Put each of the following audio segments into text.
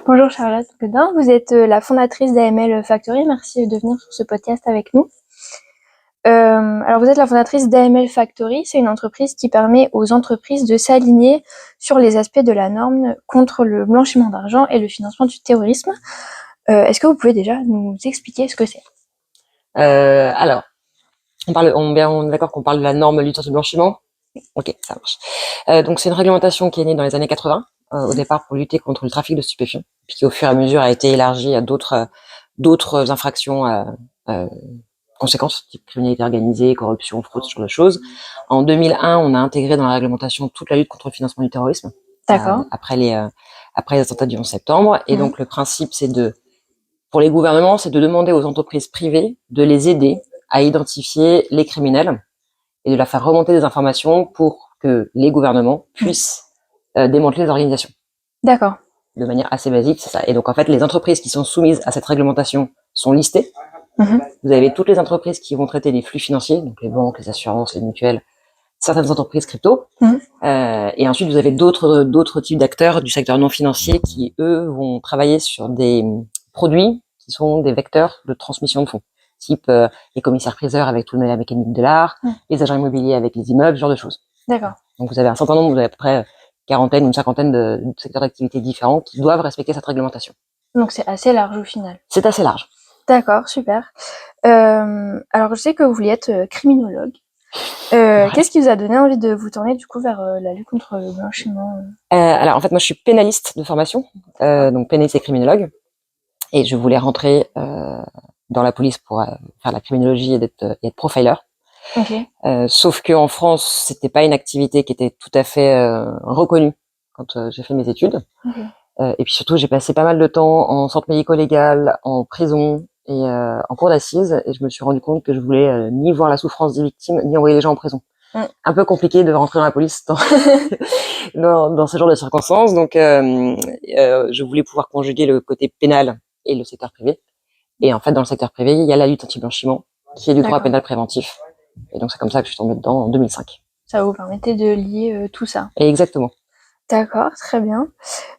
Bonjour Charlotte Godin, vous êtes la fondatrice d'AML Factory, merci de venir sur ce podcast avec nous. Alors vous êtes la fondatrice d'AML Factory, c'est une entreprise qui permet aux entreprises de s'aligner sur les aspects de la norme contre le blanchiment d'argent et le financement du terrorisme. Est-ce que vous pouvez déjà nous expliquer ce que c'est? Alors, on est d'accord qu'on parle de la norme lutte anti-blanchiment? Ok, ça marche. Donc c'est une réglementation qui est née dans les années 80, au départ pour lutter contre le trafic de stupéfiants, puis qui au fur et à mesure a été élargie à d'autres infractions conséquences, type criminalité organisée, corruption, fraude, ce genre de choses. En 2001, on a intégré dans la réglementation toute la lutte contre le financement du terrorisme. D'accord. Après les attentats du 11 septembre. Et donc le principe, pour les gouvernements, c'est de demander aux entreprises privées de les aider à identifier les criminels et de leur faire remonter des informations pour que les gouvernements puissent démanteler les organisations. D'accord. De manière assez basique, c'est ça. Et donc en fait, les entreprises qui sont soumises à cette réglementation sont listées. Vous avez toutes les entreprises qui vont traiter les flux financiers, donc les banques, les assurances, les mutuelles, certaines entreprises crypto. Et ensuite, vous avez d'autres types d'acteurs du secteur non financier qui, eux, vont travailler sur des produits qui sont des vecteurs de transmission de fonds, type les commissaires-priseurs avec tout la mécanique de l'art, les agents immobiliers avec les immeubles, ce genre de choses. D'accord. Donc vous avez un certain nombre, vous avez à peu près une cinquantaine de secteurs d'activité différents qui doivent respecter cette réglementation. Donc c'est assez large au final. C'est assez large. D'accord, super. Alors je sais que vous vouliez être criminologue. Qu'est-ce qui vous a donné envie de vous tourner du coup vers la lutte contre le blanchiment? Alors en fait, moi je suis pénaliste de formation, donc pénaliste et criminologue, et je voulais rentrer dans la police pour faire la criminologie et être profiler. Okay. Sauf que en France, c'était pas une activité qui était tout à fait reconnue quand j'ai fait mes études. Et puis surtout, j'ai passé pas mal de temps en centre médico-légal, en prison et en cour d'assises, et je me suis rendu compte que je voulais ni voir la souffrance des victimes, ni envoyer les gens en prison. Un peu compliqué de rentrer dans la police dans ce genre de circonstances, donc je voulais pouvoir conjuguer le côté pénal et le secteur privé. Et en fait, dans le secteur privé, il y a la lutte anti-blanchiment, qui est du droit pénal préventif. Et donc c'est comme ça que je suis tombée dedans en 2005. Ça vous permettait de lier tout ça. Et exactement. D'accord, très bien.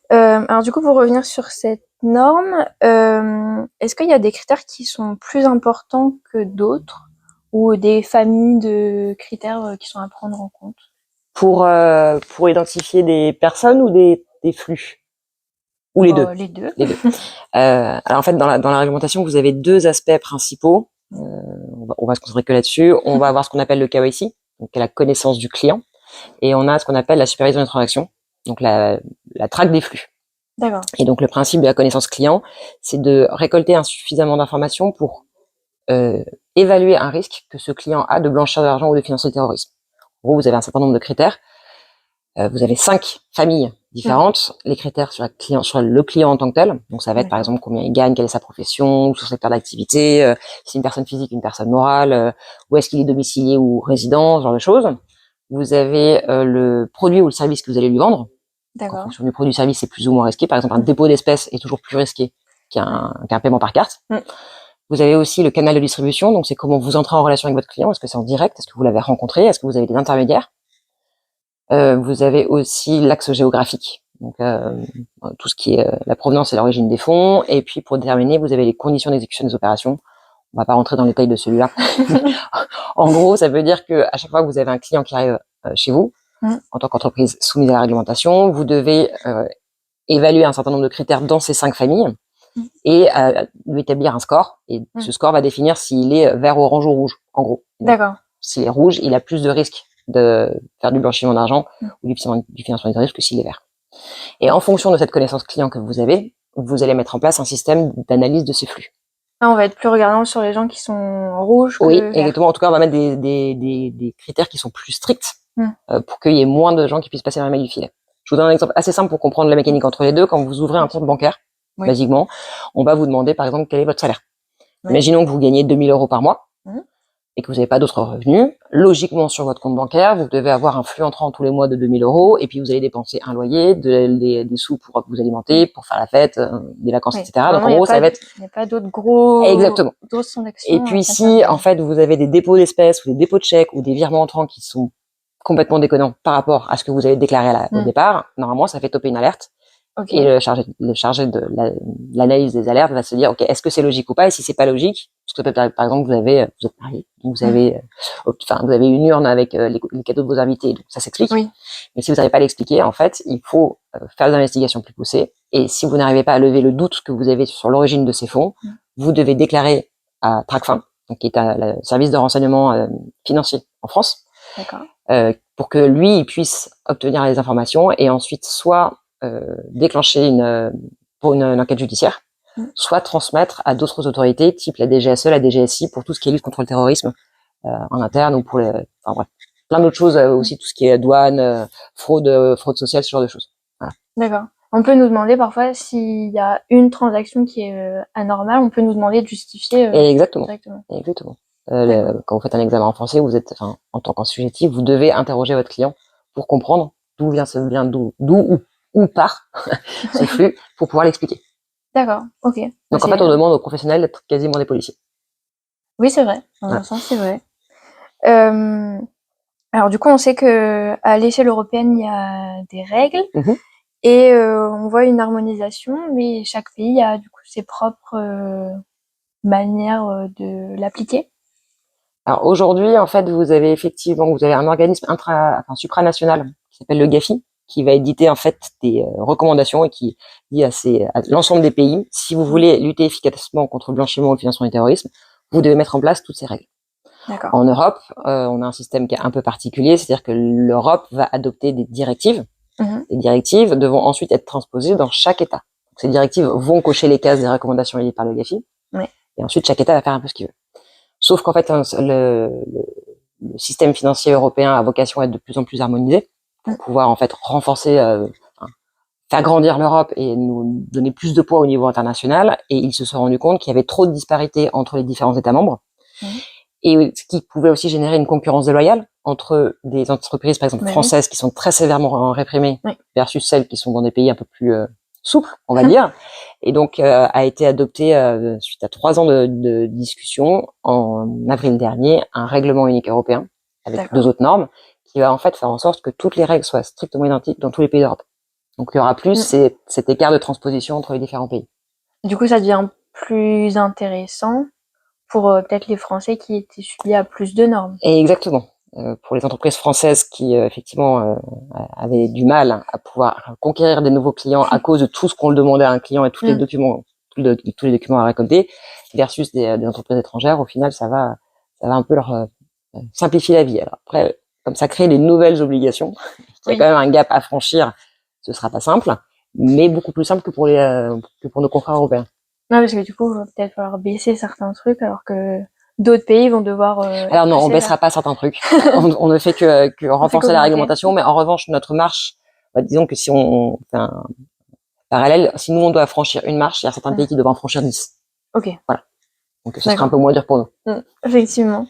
Alors du coup, pour revenir sur cette norme, est-ce qu'il y a des critères qui sont plus importants que d'autres ou des familles de critères qui sont à prendre en compte? Pour identifier des personnes ou des flux? Ou les deux? Les deux. Les deux. Alors en fait, dans la réglementation, vous avez deux aspects principaux. On va se concentrer que là-dessus. On va avoir ce qu'on appelle le KYC, donc la connaissance du client, et on a ce qu'on appelle la supervision des transactions, donc la traque des flux. D'accord. Et donc le principe de la connaissance client, c'est de récolter suffisamment d'informations pour évaluer un risque que ce client a de blanchir de l'argent ou de financer le terrorisme. En gros, vous avez un certain nombre de critères. Vous avez 5 familles différentes. Les critères sur le client en tant que tel. Donc ça va être par exemple combien il gagne, quelle est sa profession, son secteur d'activité, si c'est une personne physique, une personne morale, où est-ce qu'il est domicilié ou résident, ce genre de choses. Vous avez le produit ou le service que vous allez lui vendre. En fonction du produit ou service, c'est plus ou moins risqué. Par exemple, un dépôt d'espèces est toujours plus risqué qu'un paiement par carte. Vous avez aussi le canal de distribution, donc c'est comment vous entrez en relation avec votre client. Est-ce que c'est en direct? Est-ce que vous l'avez rencontré? Est-ce que vous avez des intermédiaires? Vous avez aussi l'axe géographique, donc tout ce qui est la provenance et l'origine des fonds. Et puis pour déterminer, vous avez les conditions d'exécution des opérations. On va pas rentrer dans le détail de celui-là. En gros, ça veut dire que à chaque fois que vous avez un client qui arrive chez vous, en tant qu'entreprise soumise à la réglementation, vous devez évaluer un certain nombre de critères dans ces 5 familles et lui établir un score. Et ce score va définir s'il est vert, orange ou rouge, en gros. D'accord. S'il est rouge, il a plus de risques de faire du blanchiment d'argent ou du financement du terrorisme que s'il est vert. Et en fonction de cette connaissance client que vous avez, vous allez mettre en place un système d'analyse de ces flux. Ah, on va être plus regardant sur les gens qui sont rouges que oui, verts. Exactement. En tout cas, on va mettre des critères qui sont plus stricts pour qu'il y ait moins de gens qui puissent passer dans le mail du filet. Je vous donne un exemple assez simple pour comprendre la mécanique entre les deux. Quand vous ouvrez un compte bancaire, basiquement, on va vous demander, par exemple, quel est votre salaire. Imaginons que vous gagnez 2000 € par mois et que vous n'avez pas d'autres revenus. Logiquement, sur votre compte bancaire, vous devez avoir un flux entrant tous les mois de 2000 € et puis vous allez dépenser un loyer, des sous pour vous alimenter, pour faire la fête, des vacances, etc. Donc, en gros, ça va être... Il n'y a pas d'autres gros... Exactement. D'autres transactions. Et puis, si, en fait, vous avez des dépôts d'espèces ou des dépôts de chèques ou des virements entrants qui sont complètement déconnants par rapport à ce que vous avez déclaré au départ, normalement, ça fait toper une alerte Et le chargé de l'analyse des alertes va se dire, ok, est-ce que c'est logique ou pas? Et si c'est pas logique, parce que peut-être, par exemple, vous êtes marié, vous avez une urne avec les cadeaux de vos invités, donc ça s'explique. Oui. Mais si vous n'arrivez pas à l'expliquer, en fait, il faut faire des investigations plus poussées. Et si vous n'arrivez pas à lever le doute que vous avez sur l'origine de ces fonds, vous devez déclarer à Tracfin, donc qui est le service de renseignement financier en France, pour que lui il puisse obtenir les informations et ensuite soit déclencher pour une enquête judiciaire, soit transmettre à d'autres autorités, type la DGSE, la DGSI, pour tout ce qui est lutte contre le terrorisme en interne ou pour bref, plein d'autres choses aussi, tout ce qui est douane, fraude sociale, ce genre de choses. Voilà. D'accord. On peut nous demander parfois s'il y a une transaction qui est anormale, on peut nous demander de justifier. Exactement. Quand vous faites un examen en français, vous êtes, en tant qu'assujetti, vous devez interroger votre client pour comprendre d'où où part ce flux pour pouvoir l'expliquer. D'accord, ok. Donc en fait, on demande aux professionnels d'être quasiment des policiers. Oui, c'est vrai. Dans un sens, c'est vrai. Alors du coup, on sait que à l'échelle européenne, il y a des règles et on voit une harmonisation, mais chaque pays a du coup ses propres manières de l'appliquer. Alors aujourd'hui, en fait, vous avez un organisme supranational qui s'appelle le GAFI, qui va éditer en fait des recommandations et qui dit à l'ensemble des pays, si vous voulez lutter efficacement contre le blanchiment ou le financement du terrorisme, vous devez mettre en place toutes ces règles. En Europe, on a un système qui est un peu particulier, c'est-à-dire que l'Europe va adopter des directives. Les directives devront ensuite être transposées dans chaque État. Donc, ces directives vont cocher les cases des recommandations édites par le GAFI, et ensuite chaque État va faire un peu ce qu'il veut. Sauf qu'en fait, le système financier européen a vocation à être de plus en plus harmonisé pour pouvoir en fait renforcer, faire grandir l'Europe et nous donner plus de poids au niveau international. Et ils se sont rendus compte qu'il y avait trop de disparités entre les différents États membres. Et ce qui pouvait aussi générer une concurrence déloyale entre des entreprises, par exemple françaises, qui sont très sévèrement réprimées, versus celles qui sont dans des pays un peu plus souples, on va dire. Et donc, a été adopté, suite à 3 ans de discussion, en avril dernier, un règlement unique européen, avec 2 autres normes, qui va en fait faire en sorte que toutes les règles soient strictement identiques dans tous les pays d'Europe. Donc, il y aura plus cet écart de transposition entre les différents pays. Du coup, ça devient plus intéressant pour peut-être les Français qui étaient soumis à plus de normes. Et exactement. Pour les entreprises françaises qui effectivement avaient du mal à pouvoir conquérir des nouveaux clients à cause de tout ce qu'on demandait à un client et tous les documents à récolter, versus des entreprises étrangères, au final ça va un peu leur simplifier la vie. Alors après, comme ça crée des nouvelles obligations, il y a quand même un gap à franchir, ce sera pas simple, mais beaucoup plus simple que pour nos confrères européens. Non, parce que du coup, il va peut-être falloir baisser certains trucs, alors que d'autres pays vont devoir... Alors non, on baissera pas certains trucs. on ne fait que renforcer la réglementation, mais en revanche, notre marche, disons que si on fait un parallèle, si nous on doit franchir une marche, il y a certains pays qui doivent en franchir 10. Ok. Voilà. Donc ce sera un peu moins dur pour nous. Effectivement.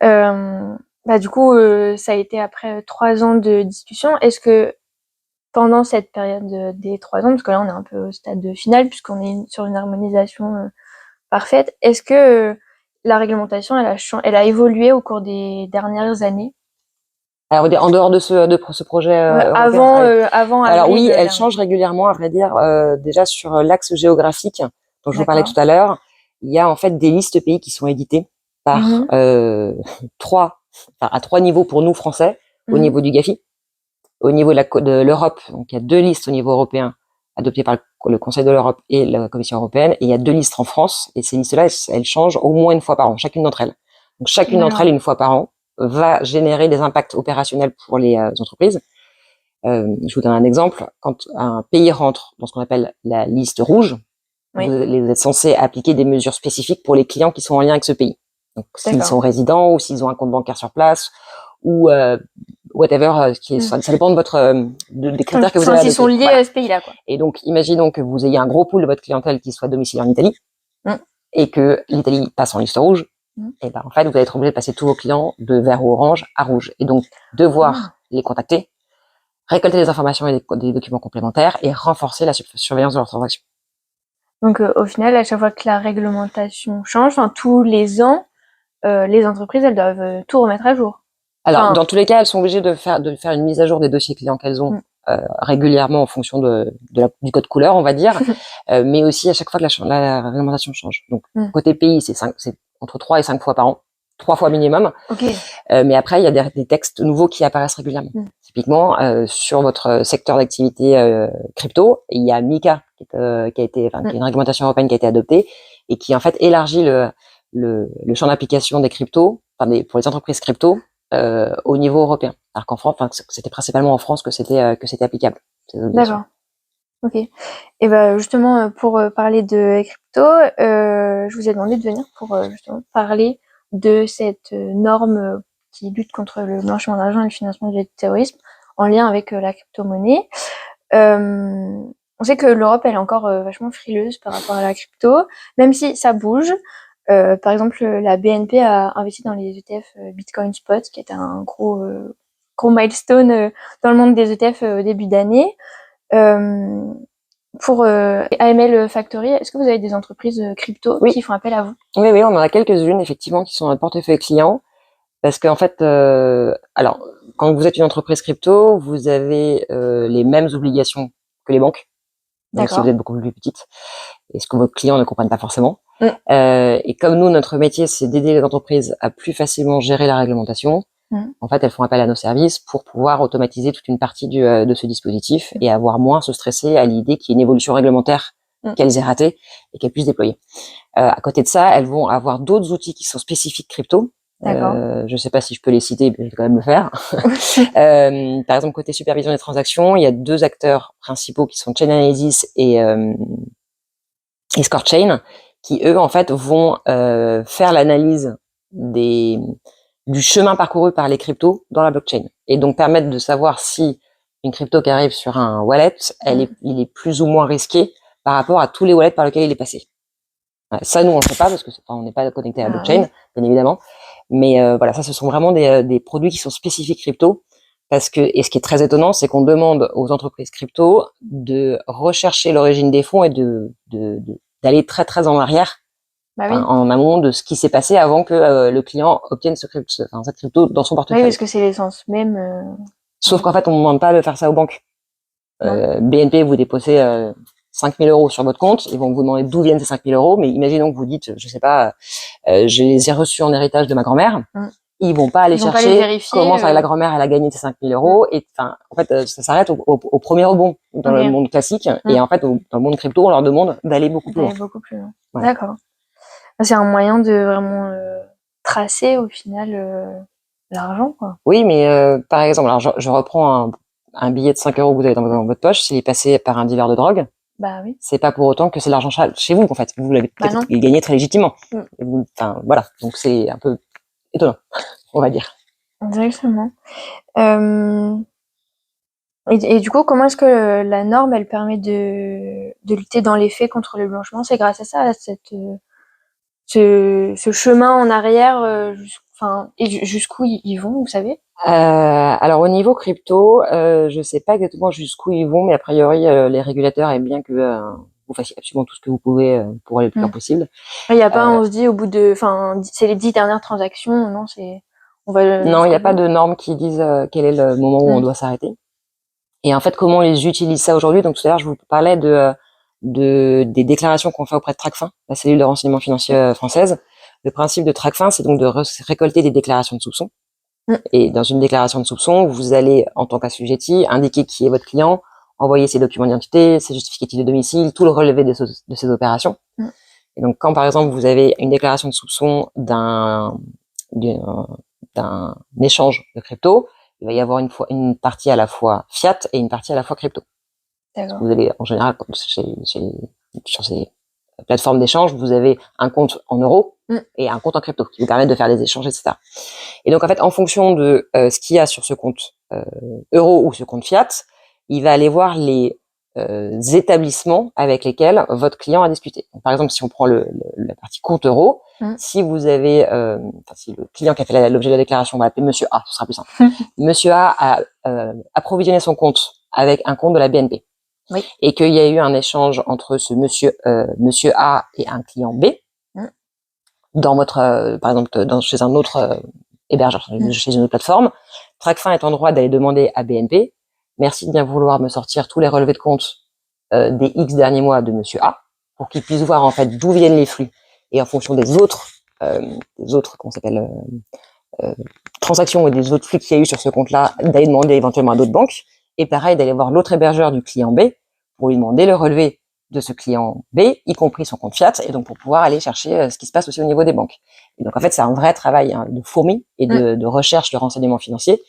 Du coup, ça a été après 3 ans de discussion. Est-ce que pendant cette période des 3 ans, parce que là on est un peu au stade final, puisqu'on est sur une harmonisation parfaite, est-ce que la réglementation, elle a évolué au cours des dernières années? Alors en dehors de ce projet avant alors oui, elle change régulièrement, à vrai dire. Déjà sur l'axe géographique dont je vous parlais tout à l'heure, il y a en fait des listes pays qui sont éditées par à 3 niveaux pour nous Français, au niveau du GAFI, au niveau de l'Europe. Donc il y a 2 listes au niveau européen adoptées par le Conseil de l'Europe et la Commission européenne, et il y a 2 listes en France, et ces listes-là, elles changent au moins une fois par an, chacune d'entre elles. Donc chacune d'entre elles, une fois par an, va générer des impacts opérationnels pour les entreprises. Je vous donne un exemple. Quand un pays rentre dans ce qu'on appelle la liste rouge, vous êtes censé appliquer des mesures spécifiques pour les clients qui sont en lien avec ce pays. Donc, s'ils sont résidents ou s'ils ont un compte bancaire sur place ou whatever, ça dépend de des critères que vous avez. S'ils sont liés à ce pays-là, quoi. Et donc, imaginons que vous ayez un gros pool de votre clientèle qui soit domicilié en Italie et que l'Italie passe en liste rouge. Et en fait, vous allez être obligé de passer tous vos clients de vert ou orange à rouge, et donc devoir les contacter, récolter des informations et des documents complémentaires et renforcer la surveillance de leurs transactions. Donc au final, à chaque fois que la réglementation change, tous les ans, les entreprises, elles doivent tout remettre à jour. Alors dans tous les cas, elles sont obligées de faire une mise à jour des dossiers clients qu'elles ont régulièrement en fonction du code couleur, on va dire, mais aussi à chaque fois que la réglementation change. Donc côté pays, c'est entre 3 et 5 fois par an, 3 fois minimum. Okay. Mais après, il y a des textes nouveaux qui apparaissent régulièrement. Typiquement, sur votre secteur d'activité crypto, il y a MiCA qui a été, qui est une réglementation européenne qui a été adoptée et qui en fait élargit le champ d'application des cryptos, pour les entreprises crypto, au niveau européen. Alors qu'en France, c'était principalement en France que c'était applicable. D'accord. Ok. Et ben justement, pour parler de crypto, je vous ai demandé de venir pour justement parler de cette norme qui lutte contre le blanchiment d'argent et le financement du terrorisme en lien avec la crypto-monnaie. On sait que l'Europe, elle est encore vachement frileuse par rapport à la crypto, même si ça bouge. Par exemple, la BNP a investi dans les ETF Bitcoin Spot, qui est un gros milestone dans le monde des ETF au début d'année. Pour AML Factory, est-ce que vous avez des entreprises crypto qui font appel à vous? Oui, on en a quelques-unes effectivement qui sont dans le portefeuille client, parce qu'en fait, alors quand vous êtes une entreprise crypto, vous avez les mêmes obligations que les banques, même si vous êtes beaucoup plus petite, et ce que vos clients ne comprennent pas forcément. Et comme nous, notre métier, c'est d'aider les entreprises à plus facilement gérer la réglementation. En fait, elles font appel à nos services pour pouvoir automatiser toute une partie de ce dispositif et avoir moins se stresser à l'idée qu'il y ait une évolution réglementaire qu'elles aient ratée et qu'elles puissent déployer. À côté de ça, elles vont avoir d'autres outils qui sont spécifiques crypto. Je sais pas si je peux les citer, mais je vais quand même le faire. Par exemple, côté supervision des transactions, il y a 2 acteurs principaux qui sont Chainalysis et ScoreChain, qui eux en fait vont faire l'analyse du chemin parcouru par les cryptos dans la blockchain et donc permettre de savoir si une crypto qui arrive sur un wallet, il est plus ou moins risqué par rapport à tous les wallets par lesquels il est passé. Ça, nous, on le fait pas parce que on n'est pas connecté à la blockchain, bien évidemment. Mais voilà, ça, ce sont vraiment des produits qui sont spécifiques crypto. Et ce qui est très étonnant, c'est qu'on demande aux entreprises crypto de rechercher l'origine des fonds et d'aller très très en arrière, en amont de ce qui s'est passé avant que le client obtienne cette crypto dans son portefeuille. Oui, parce que c'est l'essence même. Sauf qu'en fait, on ne demande pas de faire ça aux banques. BNP, vous déposez 5 000 euros sur votre compte, ils vont vous demander d'où viennent ces 5 000 euros, mais imaginons que vous dites, je sais pas, je les ai reçus en héritage de ma grand-mère. Ils vont pas aller chercher comment la grand-mère elle a gagné ces 5 000 euros. Et enfin, en fait, ça s'arrête au premier rebond dans le monde classique. Et en fait, dans le monde crypto, on leur demande d'aller beaucoup plus loin. Voilà. D'accord. C'est un moyen de vraiment tracer au final l'argent, quoi. Oui, mais par exemple, alors je reprends un billet de 5 euros que vous avez dans votre poche, s'il est passé par un dealer de drogue. Bah oui. C'est pas pour autant que c'est l'argent chez vous, en fait. Vous l'avez peut-être gagné très légitimement. Enfin, voilà. Donc c'est un peu étonnant, on va dire. Exactement. Et du coup, comment est-ce que la norme, elle permet de lutter dans les faits contre le blanchiment? C'est grâce à ça, à ce chemin en arrière, jusqu'où ils vont, vous savez? Alors au niveau crypto, je sais pas exactement jusqu'où ils vont, mais a priori les régulateurs aiment bien que vous fassiez absolument tout ce que vous pouvez pour aller le plus loin possible. Il y a pas, on se dit au bout de, c'est les 10 dernières transactions, non, non, il n'y a pas de normes qui disent quel est le moment où on doit s'arrêter. Et en fait, comment ils utilisent ça aujourd'hui? Donc tout à l'heure, je vous parlais des déclarations qu'on fait auprès de Tracfin, la cellule de renseignement financier française. Le principe de Tracfin, c'est donc de récolter des déclarations de soupçons. Et dans une déclaration de soupçon, vous allez, en tant qu'assujetti, indiquer qui est votre client, envoyer ses documents d'identité, ses justificatifs de domicile, tout le relevé de ces opérations. Et donc, quand par exemple vous avez une déclaration de soupçon d'un échange de crypto, il va y avoir une partie à la fois fiat et une partie à la fois crypto. Vous avez, en général, sur ces plateformes d'échange, vous avez un compte en euros et un compte en crypto qui vous permettent de faire des échanges, etc. Et donc, en fait, en fonction de ce qu'il y a sur ce compte euro ou ce compte fiat, il va aller voir les établissements avec lesquels votre client a discuté. Donc, par exemple, si on prend la partie compte euro, si vous avez, si le client qui a fait l'objet de la déclaration, on va l'appeler Monsieur A, ce sera plus simple. Monsieur A a approvisionné son compte avec un compte de la BNP. Et qu'il y a eu un échange entre ce monsieur A et un client B dans votre, par exemple, chez un autre hébergeur, chez une autre plateforme. Tracfin est en droit d'aller demander à BNP merci de bien vouloir me sortir tous les relevés de compte des X derniers mois de Monsieur A, pour qu'il puisse voir en fait d'où viennent les flux, et en fonction des autres qu'on s'appelle transactions et des autres flux qu'il y a eu sur ce compte-là, d'aller demander éventuellement à d'autres banques. Et pareil, d'aller voir l'autre hébergeur du client B pour lui demander le relevé de ce client B, y compris son compte fiat, et donc pour pouvoir aller chercher ce qui se passe aussi au niveau des banques. Et donc en fait, c'est un vrai travail de fourmi et de recherche de renseignements financiers.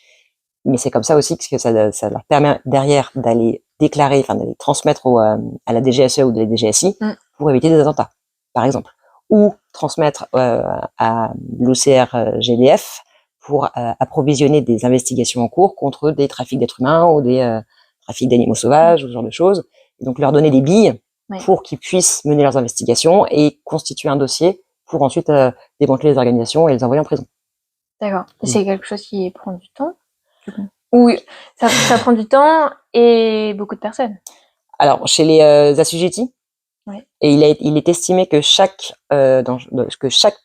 Mais c'est comme ça aussi que ça leur permet derrière d'aller déclarer, enfin d'aller transmettre à la DGSE ou de la DGSI pour éviter des attentats, par exemple, ou transmettre à l'OCR GDF pour approvisionner des investigations en cours contre des trafics d'êtres humains ou des trafics d'animaux sauvages ou ce genre de choses. Et donc leur donner des billes pour qu'ils puissent mener leurs investigations et constituer un dossier pour ensuite démanteler les organisations et les envoyer en prison. D'accord. C'est quelque chose qui prend du temps? Oui, ça prend du temps et beaucoup de personnes. Alors, chez les assujettis, et il est estimé que chaque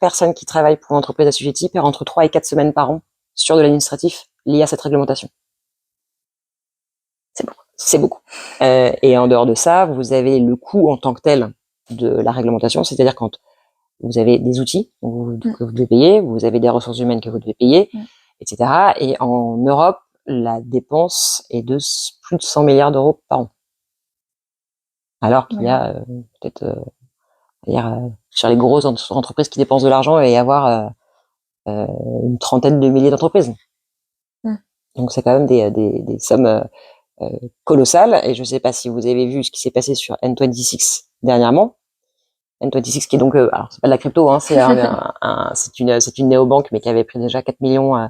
personne qui travaille pour l'entreprise assujettie perd entre 3 et 4 semaines par an sur de l'administratif lié à cette réglementation. C'est beaucoup. C'est beaucoup. Et en dehors de ça, vous avez le coût en tant que tel de la réglementation, c'est-à-dire quand vous avez des outils que vous devez payer, vous avez des ressources humaines que vous devez payer, etc. Et en Europe, la dépense est de plus de 100 milliards d'euros par an. Alors qu'il y a peut-être, sur les grosses entreprises qui dépensent de l'argent, il va y avoir une trentaine de milliers d'entreprises. Donc c'est quand même des sommes colossales. Et je ne sais pas si vous avez vu ce qui s'est passé sur N26 dernièrement. N26 qui est donc, alors c'est pas de la crypto, hein, c'est une néobanque, mais qui avait pris déjà 4 millions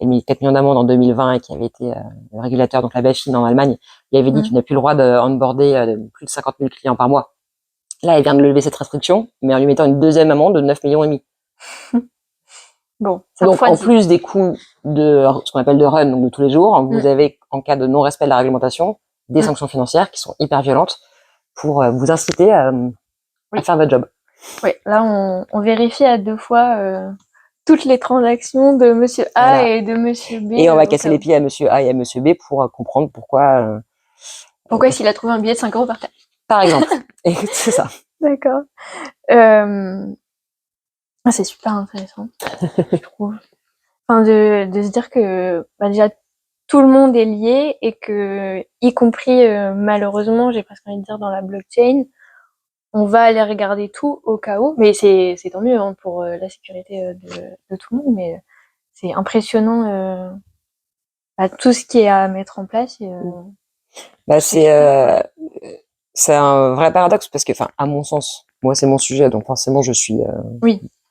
d'amendes en 2020 et qui avait été le régulateur, donc la BaFin en Allemagne, il avait dit tu n'as plus le droit de onboarder plus de 50 000 clients par mois. Là, elle vient de lever cette restriction, mais en lui mettant une deuxième amende de 9 millions et demi. Bon, donc en plus des coûts de ce qu'on appelle de run, donc de tous les jours, vous avez, en cas de non-respect de la réglementation, des sanctions financières qui sont hyper violentes pour vous inciter à faire votre job. Oui, là on vérifie à 2 fois toutes les transactions de Monsieur A et de Monsieur B. Et on va casser les pieds à Monsieur A et à Monsieur B pour comprendre pourquoi. Pourquoi s'il a trouvé un billet de 5 € par terre. Par exemple. Et c'est ça. D'accord. C'est super intéressant, je trouve. Enfin, de se dire que déjà tout le monde est lié et que, y compris malheureusement, j'ai presque envie de dire dans la blockchain, on va aller regarder tout au cas où. Mais c'est tant mieux hein, pour la sécurité de tout le monde. Mais c'est impressionnant tout ce qui est à mettre en place. C'est un vrai paradoxe parce que, enfin, à mon sens, moi c'est mon sujet, donc forcément je suis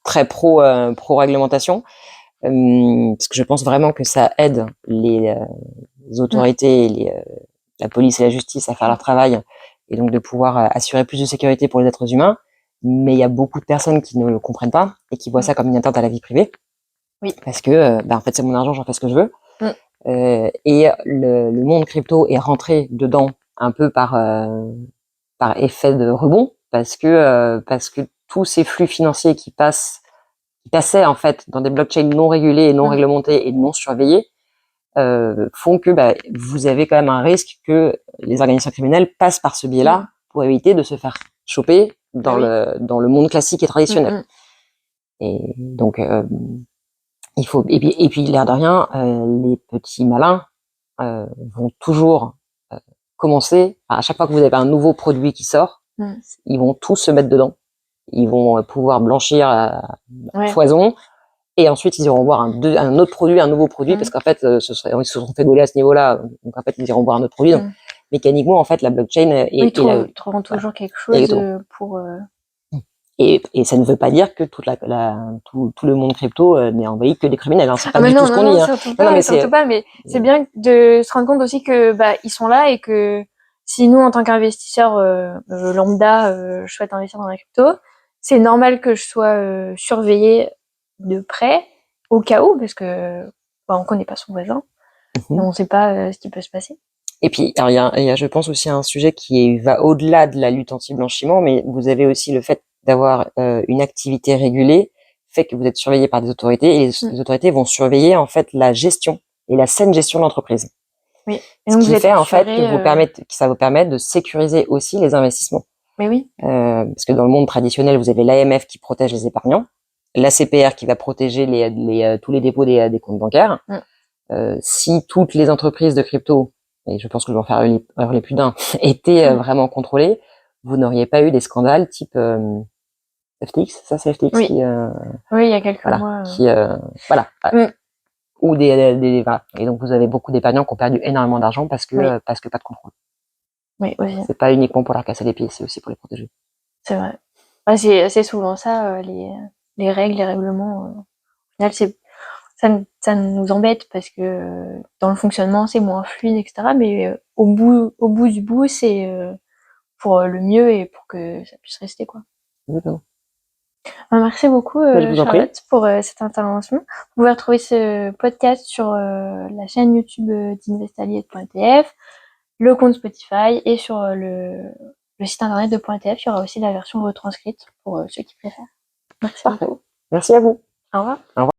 très pro réglementation, parce que je pense vraiment que ça aide les autorités, la police et la justice à faire leur travail, et donc de pouvoir assurer plus de sécurité pour les êtres humains. Mais il y a beaucoup de personnes qui ne le comprennent pas et qui voient ça comme une atteinte à la vie privée. Oui. Parce que, en fait, c'est mon argent, j'en fais ce que je veux. Et le monde crypto est rentré dedans un peu par effet de rebond, parce que tous ces flux financiers qui passaient en fait dans des blockchains non régulées et non réglementées et non surveillées, font que vous avez quand même un risque que les organisations criminelles passent par ce biais-là pour éviter de se faire choper dans le monde classique et traditionnel. Et donc il faut et puis l'air de rien, les petits malins vont toujours commencer à chaque fois que vous avez un nouveau produit qui sort, ils vont tous se mettre dedans. Ils vont pouvoir blanchir à foison, et ensuite ils iront voir un autre produit, un nouveau produit, parce qu'en fait ils se sont fait gauler à ce niveau-là, donc en fait ils iront voir un autre produit. Donc mécaniquement en fait la blockchain ils trouveront toujours quelque chose pour et ça ne veut pas dire que tout le monde crypto n'est envahi que des criminels, hein. C'est pas du tout ce qu'on dit, hein. Surtout pas, mais c'est bien de se rendre compte aussi que ils sont là et que si nous en tant qu'investisseurs lambda je souhaite investir dans la crypto, c'est normal que je sois surveillée de près au cas où, parce que on connaît pas son voisin et on sait pas ce qui peut se passer. Et puis, alors, il y a, je pense aussi un sujet qui va au-delà de la lutte anti-blanchiment, mais vous avez aussi le fait d'avoir une activité régulée, fait que vous êtes surveillé par des autorités, et les autorités vont surveiller en fait la gestion et la saine gestion de l'entreprise. Oui. Et Ce donc, qui vous êtes fait en fait assuré, que ça vous permet de sécuriser aussi les investissements. Mais oui. Parce que dans le monde traditionnel, vous avez l'AMF qui protège les épargnants, l'ACPR qui va protéger tous les dépôts des comptes bancaires. Si toutes les entreprises de crypto, et je pense que je vais en faire hurler plus d'un, étaient vraiment contrôlées, vous n'auriez pas eu des scandales type FTX, ça c'est FTX Oui. qui Oui, il y a quelques voilà, mois. qui voilà. Ou voilà. Et donc vous avez beaucoup d'épargnants qui ont perdu énormément d'argent parce que pas de contrôle. Oui, aussi. C'est pas uniquement pour leur casser les pieds, c'est aussi pour les protéger. C'est vrai. C'est souvent ça, les règles, les règlements. Au final, ça nous embête parce que dans le fonctionnement, c'est moins fluide, etc. Mais au bout du bout, c'est pour le mieux et pour que ça puisse rester, quoi. Exactement. Merci beaucoup, Mais je vous en prie. Charlotte, pour cette intervention. Vous pouvez retrouver ce podcast sur la chaîne YouTube d'Investalier.tf, le compte Spotify et sur le site internet de .tf. Il y aura aussi la version retranscrite pour ceux qui préfèrent. Merci Parfait. beaucoup. Merci à vous. Au revoir. Au revoir.